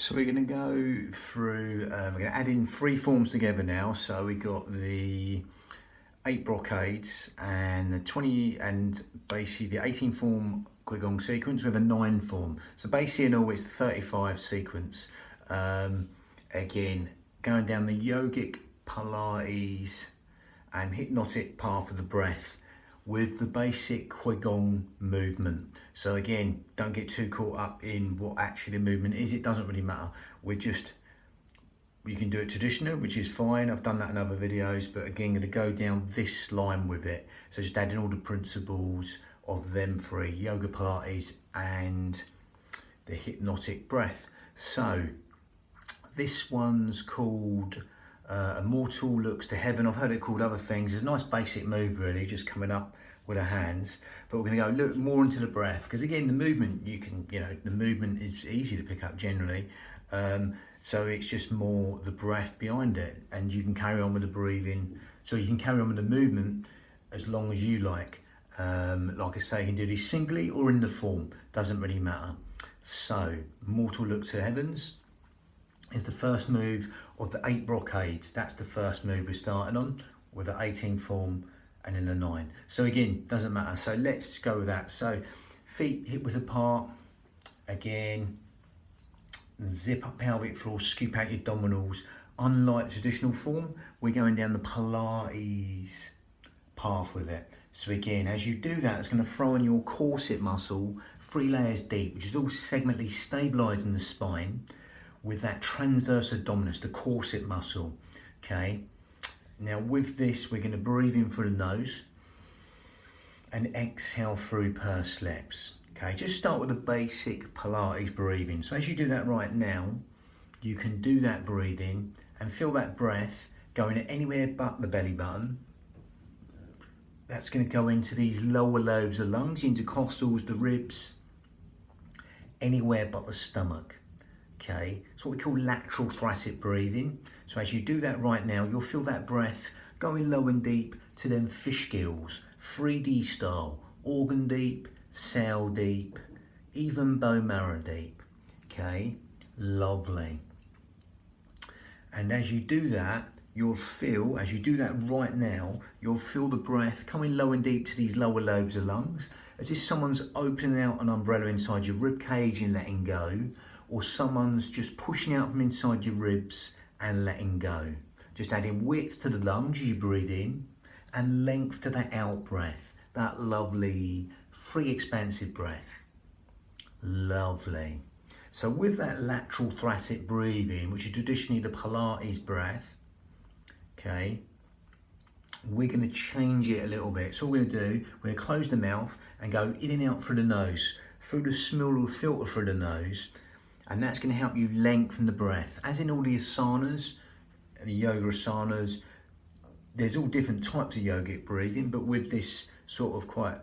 So we're going to go through, we're going to add in 3 forms together now. So we got the 8 brocades and the 20 and basically the 18 form qigong sequence with a 9 form. So basically in all it's 35 sequence. Again, going down the yogic, Pilates and hypnotic path of the breath with the basic qigong movement. So again, don't get too caught up in what actually the movement is. It doesn't really matter. You can do it traditional, which is fine. I've done that in other videos, but again, going to go down this line with it. So just adding all the principles of them 3, yoga, Pilates and the hypnotic breath. So this one's called A Mortal Looks to Heaven. I've heard it called other things. It's a nice basic move really, just coming up with our hands. But we're going to go look more into the breath, because again the movement, the movement is easy to pick up generally. So it's just more the breath behind it, and you can carry on with the breathing. So you can carry on with the movement as long as you like. Like I say, you can do this singly or in the form, doesn't really matter. So Mortal Look to Heavens is the first move of the 8 brocades. That's the first move we're starting on with an 18 form and then a 9. So again, doesn't matter. So let's go with that. So feet hip width apart. Again, zip up pelvic floor, scoop out your abdominals. Unlike the traditional form, we're going down the Pilates path with it. So again, as you do that, it's going to throw in your corset muscle 3 layers deep, which is all segmentally stabilising the spine with that transverse abdominis, the corset muscle. Okay. Now with this, we're going to breathe in through the nose and exhale through pursed lips. Okay, just start with the basic Pilates breathing. So as you do that right now, you can do that breathing and feel that breath going anywhere but the belly button. That's going to go into these lower lobes of lungs, intercostals, the ribs, anywhere but the stomach. Okay, it's what we call lateral thoracic breathing. So as you do that right now, you'll feel that breath going low and deep to them fish gills, 3D style, organ deep, cell deep, even bone marrow deep. Okay, lovely. And as you do that, you'll feel, as you do that right now, you'll feel the breath coming low and deep to these lower lobes of lungs, as if someone's opening out an umbrella inside your rib cage and letting go, or someone's just pushing out from inside your ribs and letting go. Just adding width to the lungs as you breathe in and length to that out breath, that lovely free expansive breath. Lovely. So with that lateral thoracic breathing, which is traditionally the Pilates breath, okay, we're going to change it a little bit. So what we're going to do, we're going to close the mouth and go in and out through the nose, through the small little filter through the nose, and that's going to help you lengthen the breath. As in all the asanas, the yoga asanas, there's all different types of yogic breathing, but with this sort of quite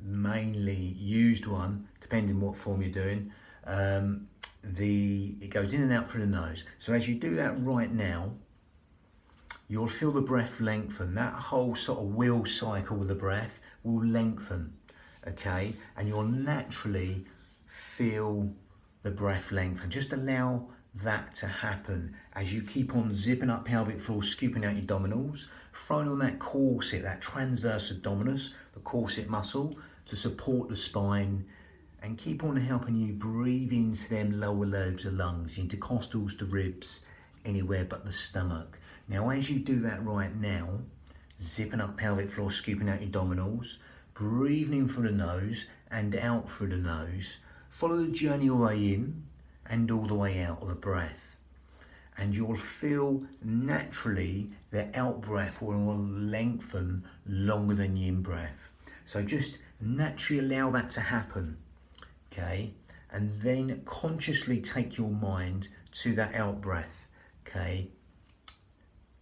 mainly used one, depending what form you're doing, it goes in and out through the nose. So as you do that right now, you'll feel the breath lengthen. That whole sort of wheel cycle with the breath will lengthen, okay? And you'll naturally feel the breath lengthen. Just allow that to happen as you keep on zipping up pelvic floor, scooping out your abdominals, throwing on that corset, that transverse abdominis, the corset muscle to support the spine, and keep on helping you breathe into them lower lobes of lungs, intercostals, the ribs, anywhere but the stomach. Now as you do that right now, zipping up pelvic floor, scooping out your abdominals, breathing in through the nose and out through the nose, follow the journey all the way in and all the way out of the breath. And you'll feel naturally the out breath will lengthen longer than the in breath. So just naturally allow that to happen, okay? And then consciously take your mind to that out breath, okay?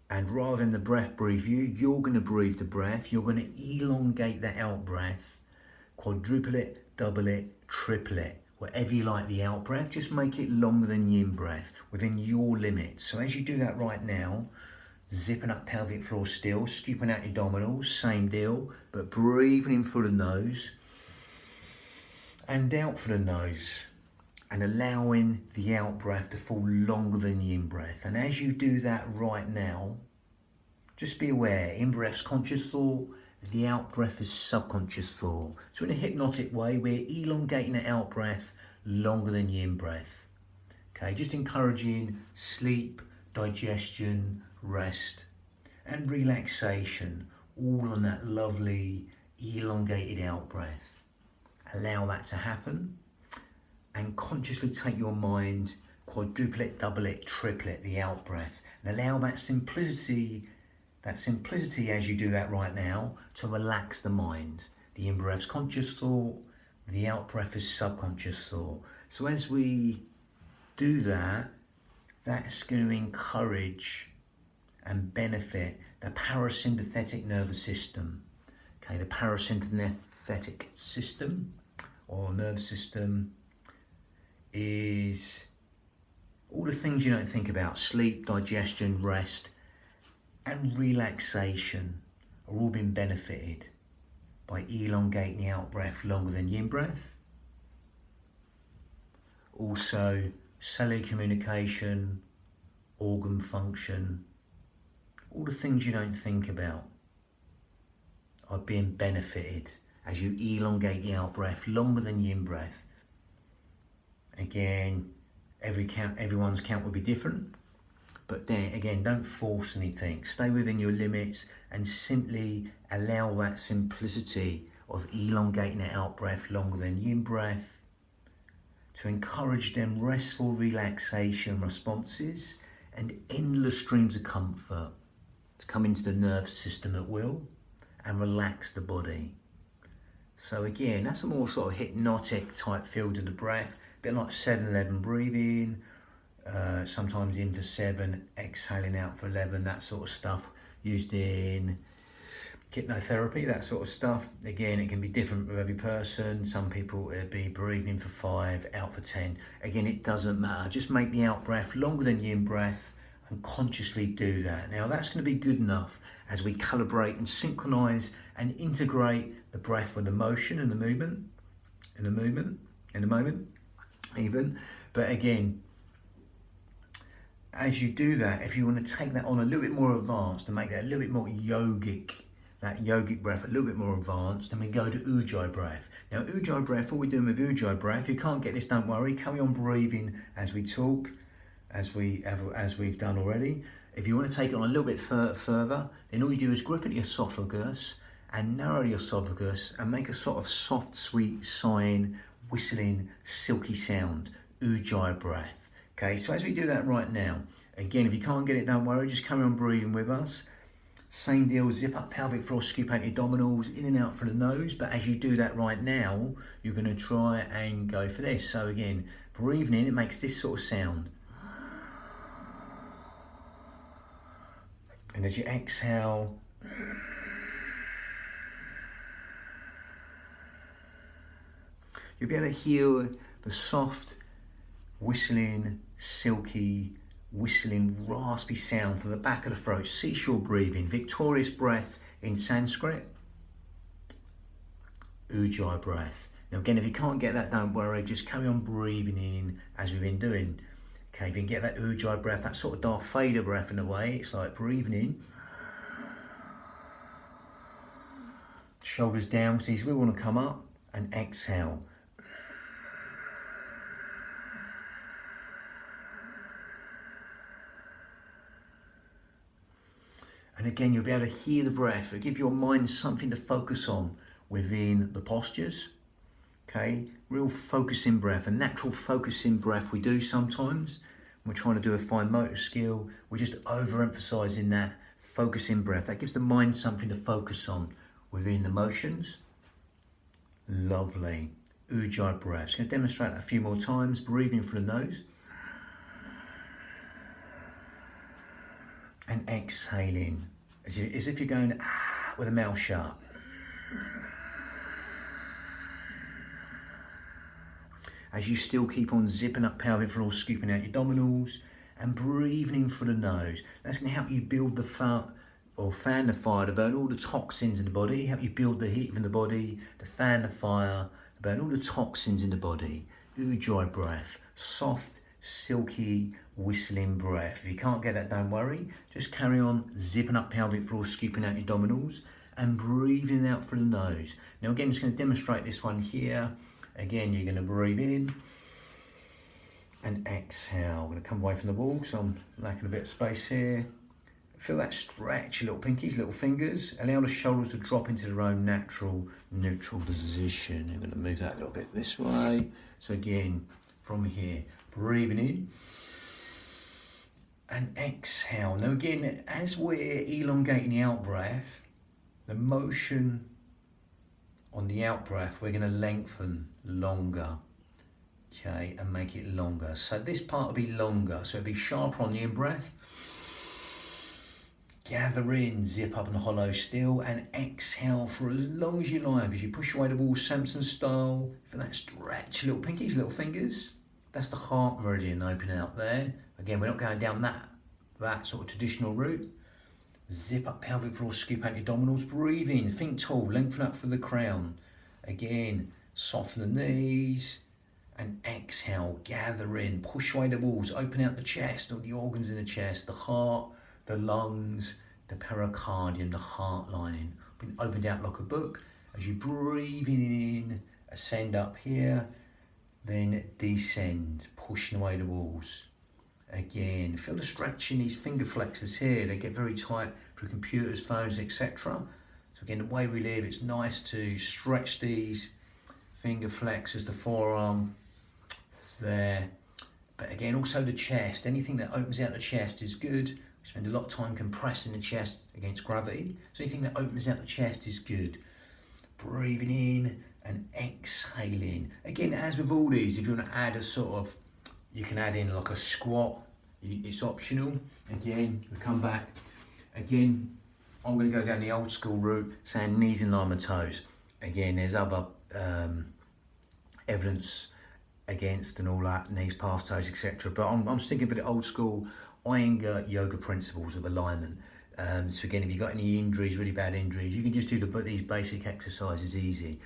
And rather than the breath breathe you, you're going to breathe the breath. You're going to elongate that out breath, quadruple it, double it, triple it. Whatever you like the out breath, just make it longer than the in breath within your limits. So as you do that right now, zipping up pelvic floor still, scooping out your abdominals, same deal, but breathing in through the nose and out through the nose. and allowing the out breath to fall longer than the in breath. And as you do that right now, just be aware, in breath's conscious thought, the out breath is subconscious thought. So in a hypnotic way, we're elongating the out breath longer than the in breath. Okay, just encouraging sleep, digestion, rest, and relaxation, all on that lovely elongated out breath. Allow that to happen, and consciously take your mind, quadruple it, double it, triple it, the out breath, and allow that simplicity as you do that right now to relax the mind. The in breath's conscious thought, the out breath is subconscious thought. So as we do that, that's going to encourage and benefit the parasympathetic nervous system. Okay, the parasympathetic system or nervous system is all the things you don't think about: sleep, digestion, rest, and relaxation are all being benefited by elongating the out breath longer than the in breath. Also, cellular communication, organ function, all the things you don't think about are being benefited as you elongate the out breath longer than the in breath. Again, everyone's count will be different, but then again, don't force anything. Stay within your limits and simply allow that simplicity of elongating the out breath longer than the in breath to encourage them restful relaxation responses and endless streams of comfort to come into the nervous system at will and relax the body. So again, that's a more sort of hypnotic type feel to the breath, a bit like 7-11 breathing, sometimes in for 7, exhaling out for 11, that sort of stuff used in hypnotherapy, that sort of stuff. Again, it can be different with every person. Some people it'd be breathing in for 5, out for 10. Again, it doesn't matter. Just make the out breath longer than the in breath and consciously do that. Now that's going to be good enough as we calibrate and synchronize and integrate the breath with the motion and the movement, in the moment even. But again, as you do that, if you want to take that on a little bit more advanced and make that a little bit more yogic, that yogic breath a little bit more advanced, then we go to Ujjayi breath. Now Ujjayi breath, all we're doing with Ujjayi breath, if you can't get this, don't worry, carry on breathing as we talk, as we've done already. If you want to take it on a little bit further, then all you do is grip at the esophagus and narrow the esophagus and make a sort of soft, sweet, sighing, whistling, silky sound, Ujjayi breath. Okay, so as we do that right now, again, if you can't get it, don't worry, just carry on breathing with us. Same deal, zip up pelvic floor, scoop out your abdominals, in and out through the nose. But as you do that right now, you're going to try and go for this. So again, breathing in, it makes this sort of sound. And as you exhale, you'll be able to hear the soft, whistling, silky, whistling, raspy sound from the back of the throat. Seashore breathing, victorious breath in Sanskrit, Ujjayi breath. Now again, if you can't get that, don't worry, just carry on breathing in as we've been doing. Okay, if you can get that Ujjayi breath, that sort of Darth Vader breath in a way, it's like breathing in. Shoulders down, see, we want to come up, and exhale. And again, you'll be able to hear the breath. It'll give your mind something to focus on within the postures. Okay, real focusing breath, a natural focusing breath we do sometimes. We're trying to do a fine motor skill. We're just overemphasizing that focusing breath. That gives the mind something to focus on within the motions. Lovely. Ujjayi breath. Just going to demonstrate that a few more times. Breathing through the nose. And exhaling. As if you're going with a mouth shut. As you still keep on zipping up pelvic floor, scooping out your abdominals and breathing in through the nose. That's going to help you build the fire or fan the fire to burn all the toxins in the body, help you build the heat from the body, to fan the fire, to burn all the toxins in the body. Ujjayi breath. soft, silky, whistling breath. If you can't get that, don't worry. Just carry on zipping up pelvic floor, scooping out your abdominals and breathing out through the nose. Now again, just going to demonstrate this one here. Again, you're going to breathe in and exhale. I'm going to come away from the wall, so I'm lacking a bit of space here. Feel that stretch, your little pinkies, little fingers. Allow the shoulders to drop into their own natural, neutral position. I'm going to move that a little bit this way. So again, from here, breathing in and exhale. Now again, as we're elongating the out breath, the motion on the out breath, we're going to lengthen longer, okay, and make it longer. So this part will be longer, so it'll be sharper on the in breath. Gather in, zip up and hollow still, and exhale for as long as you like as you push away the wall, Samson style. For that stretch, little pinkies, little fingers. That's the heart meridian opening out there. Again, we're not going down that sort of traditional route. Zip up pelvic floor, scoop out your abdominals, breathe in, think tall, lengthen up for the crown. Again, soften the knees and exhale, gather in, push away the walls, open out the chest, all the organs in the chest, the heart, the lungs, the pericardium, the heart lining. Been opened out like a book. As you breathe in, ascend up here, then descend, pushing away the walls. Again, feel the stretch in these finger flexors here. They get very tight through computers, phones, etc. So again, the way we live, it's nice to stretch these finger flexors, the forearm, it's there. But again, also the chest. Anything that opens out the chest is good. We spend a lot of time compressing the chest against gravity. So anything that opens out the chest is good. Breathing in and exhaling. Again, as with all these, if you want to add a sort of, you can add in like a squat, it's optional. Again, we come back. Again, I'm going to go down the old school route, saying knees in line with toes. Again, there's other evidence against and all that, knees past toes, etc. But I'm sticking for the old school Iyengar yoga principles of alignment. So again, if you've got any injuries, really bad injuries, you can just do these basic exercises easy.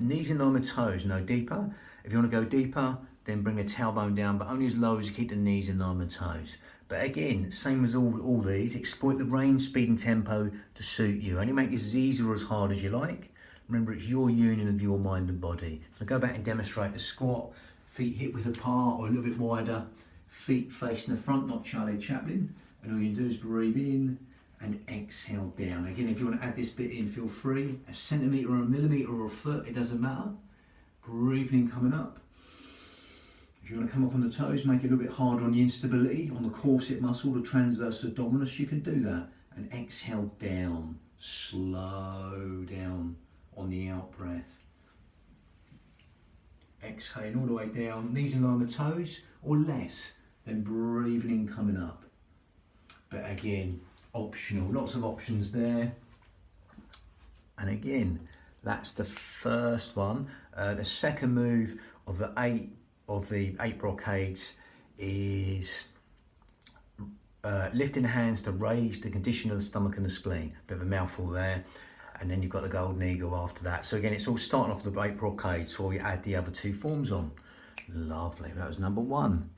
Knees in line with toes, no deeper. If you want to go deeper, then bring the tailbone down, but only as low as you keep the knees in line with toes. But again, same as all these, exploit the range, speed and tempo to suit you. Only make this as easy or as hard as you like. Remember, it's your union of your mind and body. So go back and demonstrate the squat, feet hip width apart or a little bit wider, feet facing the front, not Charlie Chaplin. And all you can do is breathe in and exhale down. Again, if you want to add this bit in, feel free. A centimetre or a millimetre or a foot, it doesn't matter. Breathing in, coming up. If you want to come up on the toes, make it a little bit harder on the instability, on the corset muscle, the transverse abdominis, you can do that. And exhale down, slow down on the out breath. Exhaling all the way down, knees in line with toes, or less, then breathing in, coming up. But again, optional, lots of options there. And again, that's the first one. The second move of the eight brocades is lifting the hands to raise the condition of the stomach and the spleen. Bit of a mouthful there. And then you've got the golden eagle after that. So again, it's all starting off with the 8 brocades before we add the other 2 forms on. Lovely, that was number 1.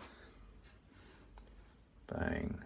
Bang.